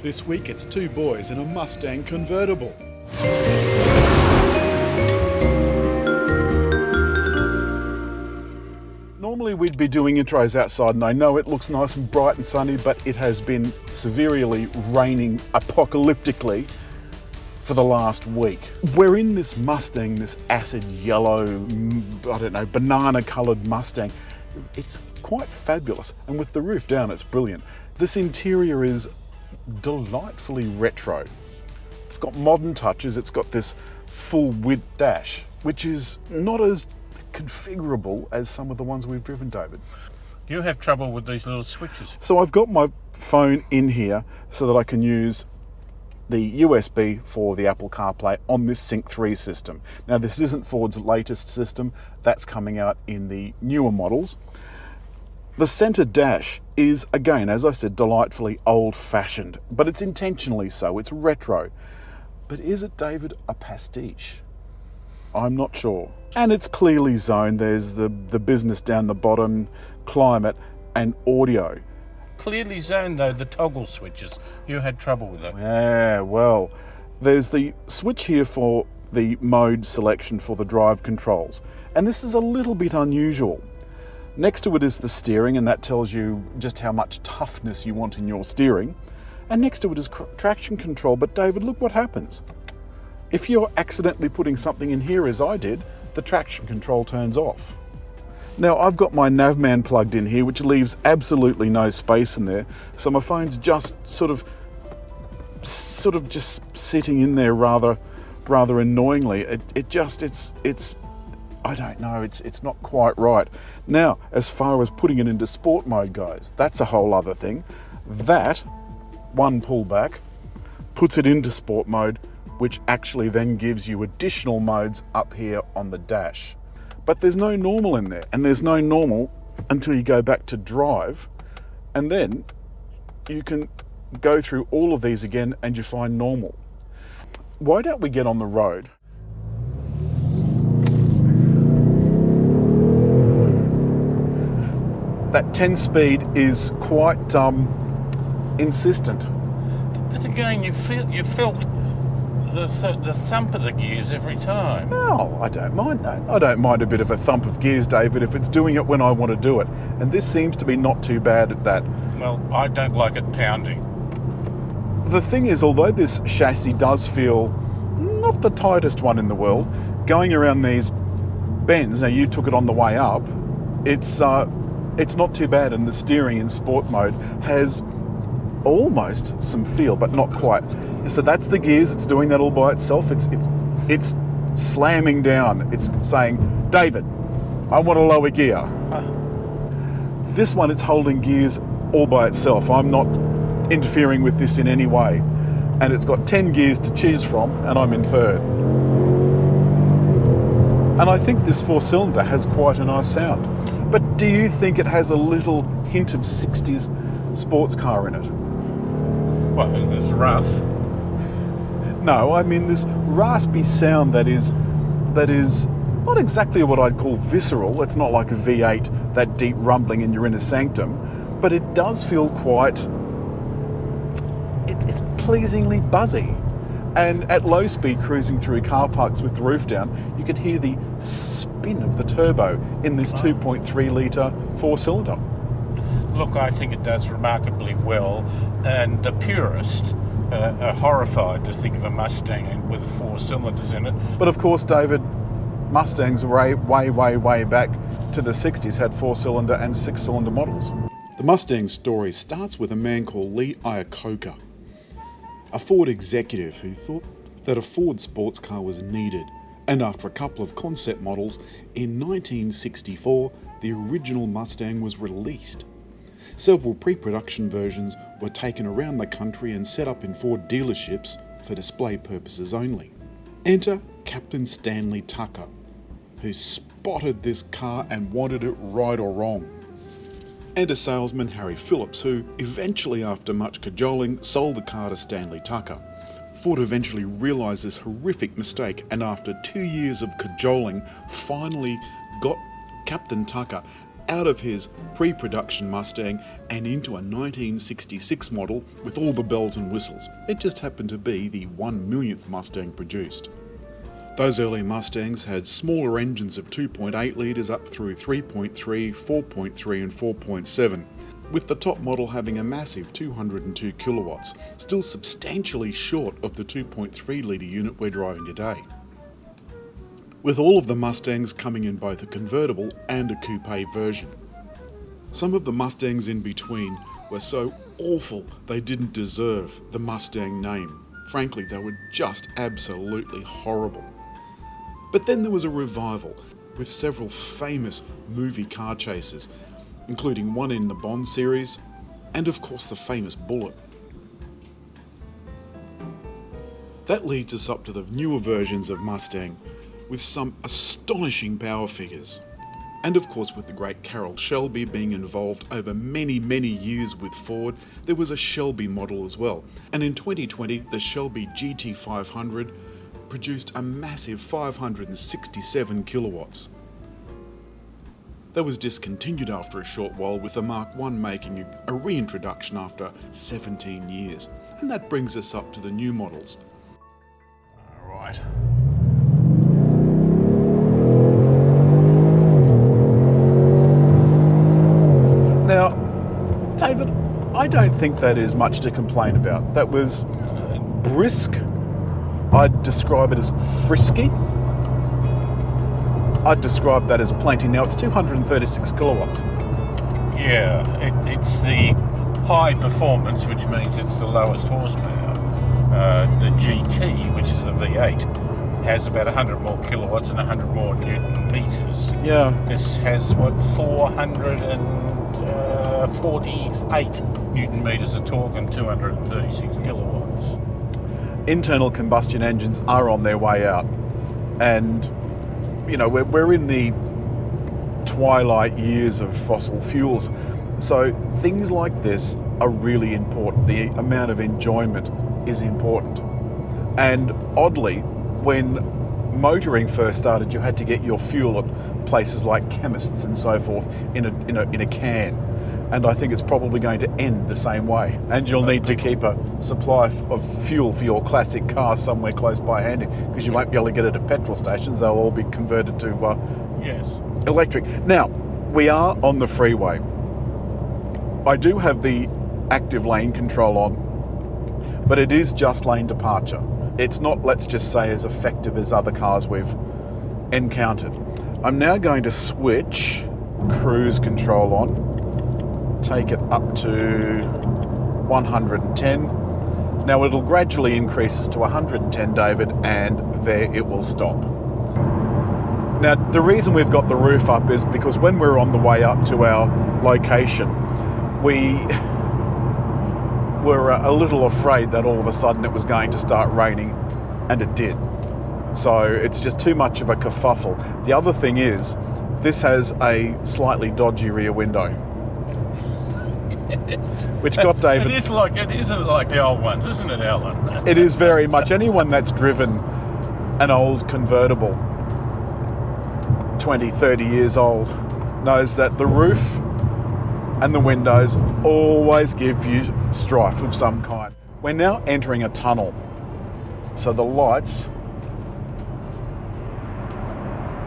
This week it's two boys in a Mustang convertible. Normally we'd be doing intros outside, and I know it looks nice and bright and sunny, but it has been severely raining apocalyptically for the last week. We're in this Mustang, this acid yellow, banana coloured Mustang. It's quite fabulous, and with the roof down it's brilliant. This interior is delightfully retro. It's got modern touches. It's got this full width dash, which is not as configurable as some of the ones we've driven, David. You have trouble with these little switches. So I've got my phone in here so that I can use the USB for the Apple CarPlay on this Sync 3 system. Now this isn't Ford's latest system, that's coming out in the newer models. The centre dash is, again, as I said, delightfully old-fashioned, but it's intentionally so, it's retro. But is it, David, a pastiche? I'm not sure. And it's clearly zoned. There's the business down the bottom, climate and audio. Clearly zoned though, the toggle switches. You had trouble with that. Yeah, well, there's the switch here for the mode selection for the drive controls. And this is a little bit unusual. Next to it is the steering, and that tells you just how much toughness you want in your steering. And next to it is traction control. But David, look what happens. If you're accidentally putting something in here, as I did, the traction control turns off. Now I've got my Navman plugged in here, which leaves absolutely no space in there. So my phone's just sort of just sitting in there rather annoyingly. It's I don't know, it's not quite right. Now, as far as putting it into sport mode goes, that's a whole other thing. That one pullback puts it into sport mode, which actually then gives you additional modes up here on the dash. But there's no normal in there, and there's no normal until you go back to drive, and then you can go through all of these again and you find normal. Why don't we get on the road? That 10 speed is quite insistent. But again, you felt the thump of the gears every time. Oh, I don't mind that. I don't mind a bit of a thump of gears, David, if it's doing it when I want to do it. And this seems to be not too bad at that. Well, I don't like it pounding. The thing is, although this chassis does feel not the tightest one in the world, going around these bends, now you took it on the way up, it's not too bad, and the steering in sport mode has almost some feel, but not quite. So that's the gears, it's doing that all by itself. It's slamming down. It's saying, David, I want a lower gear. This one, it's holding gears all by itself. I'm not interfering with this in any way. And it's got 10 gears to choose from, and I'm in third. And I think this 4-cylinder has quite a nice sound. But do you think it has a little hint of 60s sports car in it? Well, it's rough. No, I mean this raspy sound that is not exactly what I'd call visceral. It's not like a V8, that deep rumbling in your inner sanctum, but it does feel quite, it's pleasingly buzzy. And at low speed, cruising through car parks with the roof down, you can hear the spin of the turbo in this 2.3 litre 4-cylinder. Look, I think it does remarkably well, and the purists are horrified to think of a Mustang with 4 cylinders in it. But of course, David, Mustangs way back to the 60s had 4-cylinder and 6-cylinder models. The Mustang story starts with a man called Lee Iacocca, a Ford executive who thought that a Ford sports car was needed, and after a couple of concept models, in 1964 the original Mustang was released. Several pre-production versions were taken around the country and set up in Ford dealerships for display purposes only. Enter Captain Stanley Tucker, who spotted this car and wanted it right or wrong. And a salesman, Harry Phillips, who eventually, after much cajoling, sold the car to Stanley Tucker. Ford eventually realised this horrific mistake, and after 2 years of cajoling, finally got Captain Tucker out of his pre-production Mustang and into a 1966 model with all the bells and whistles. It just happened to be the 1 millionth Mustang produced. Those early Mustangs had smaller engines of 2.8 litres up through 3.3, 4.3 and 4.7, with the top model having a massive 202 kilowatts, still substantially short of the 2.3 litre unit we're driving today. With all of the Mustangs coming in both a convertible and a coupé version. Some of the Mustangs in between were so awful they didn't deserve the Mustang name. Frankly, they were just absolutely horrible. But then there was a revival with several famous movie car chases, including one in the Bond series, and of course the famous Bullet. That leads us up to the newer versions of Mustang, with some astonishing power figures. And of course with the great Carroll Shelby being involved over many years with Ford, there was a Shelby model as well. And in 2020, the Shelby GT500 produced a massive 567 kilowatts. That was discontinued after a short while, with the Mark I making a reintroduction after 17 years. And that brings us up to the new models. Right. Now, David, I don't think that is much to complain about. That was brisk. I'd describe it as frisky. I'd describe that as plenty. Now, it's 236 kilowatts. Yeah, it's the high performance, which means it's the lowest horsepower. The GT, which is the V8, has about 100 more kilowatts and 100 more newton meters. Yeah. This has, 448 newton meters of torque and 236 kilowatts. Internal combustion engines are on their way out. And, you know, we're in the twilight years of fossil fuels. So things like this are really important. The amount of enjoyment is important. And oddly, when motoring first started, you had to get your fuel at places like chemists and so forth in a can. And I think it's probably going to end the same way. And you'll need to keep a supply of fuel for your classic car somewhere close by handy, because you won't be able to get it at petrol stations. They'll all be converted to electric. Now, we are on the freeway. I do have the active lane control on, but it is just lane departure. It's not, let's just say, as effective as other cars we've encountered. I'm now going to switch cruise control on, take it up to 110. Now it'll gradually increase to 110, David, and there it will stop. Now, the reason we've got the roof up is because when we're on the way up to our location, we were a little afraid that all of a sudden it was going to start raining, and it did. So it's just too much of a kerfuffle. The other thing is, this has a slightly dodgy rear window, which got David... It isn't like the old ones, isn't it, Alan? It is very much. Anyone that's driven an old convertible, 20, 30 years old, knows that the roof and the windows always give you strife of some kind. We're now entering a tunnel, so the lights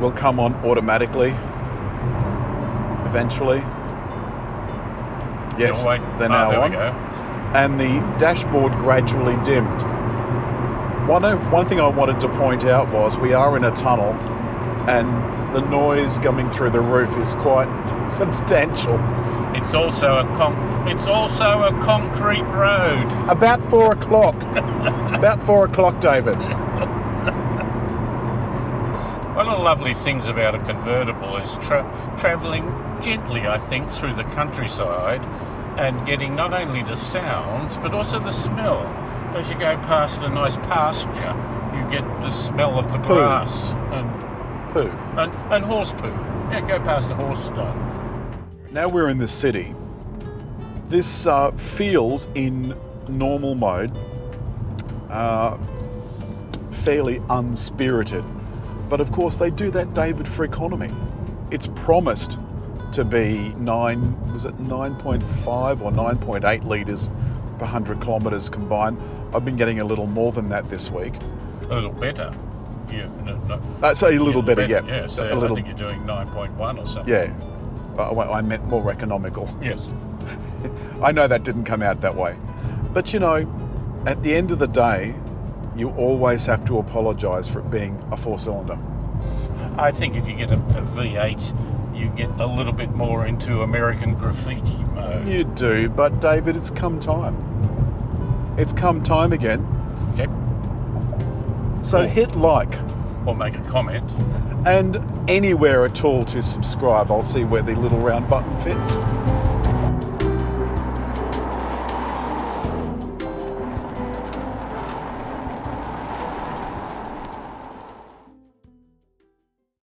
will come on automatically eventually. Yes, they're now on. And the dashboard gradually dimmed. One thing I wanted to point out was we are in a tunnel, and the noise coming through the roof is quite substantial. It's also a concrete road. About 4 o'clock. About 4 o'clock, David. One of the lovely things about a convertible is travelling gently, I think, through the countryside and getting not only the sounds but also the smell. As you go past a nice pasture, you get the smell of the grass and poo and horse poo. Yeah, go past a horse stall. Now we're in the city. This feels, in normal mode, fairly unspirited. But of course they do that, David, for economy. It's promised to be 9.5 or 9.8 litres per 100 kilometres combined. I've been getting a little more than that this week. A little better. Yeah, That's a little better, yeah. Yeah, so a little, I think you're doing 9.1 or something. Yeah, I meant more economical. Yes. I know that didn't come out that way. But you know, at the end of the day, you always have to apologise for it being a 4-cylinder. I think if you get a V8, you get a little bit more into American graffiti mode. You do, but David, it's come time. It's come time again. Okay. So hit like. Or make a comment. And anywhere at all to subscribe. I'll see where the little round button fits.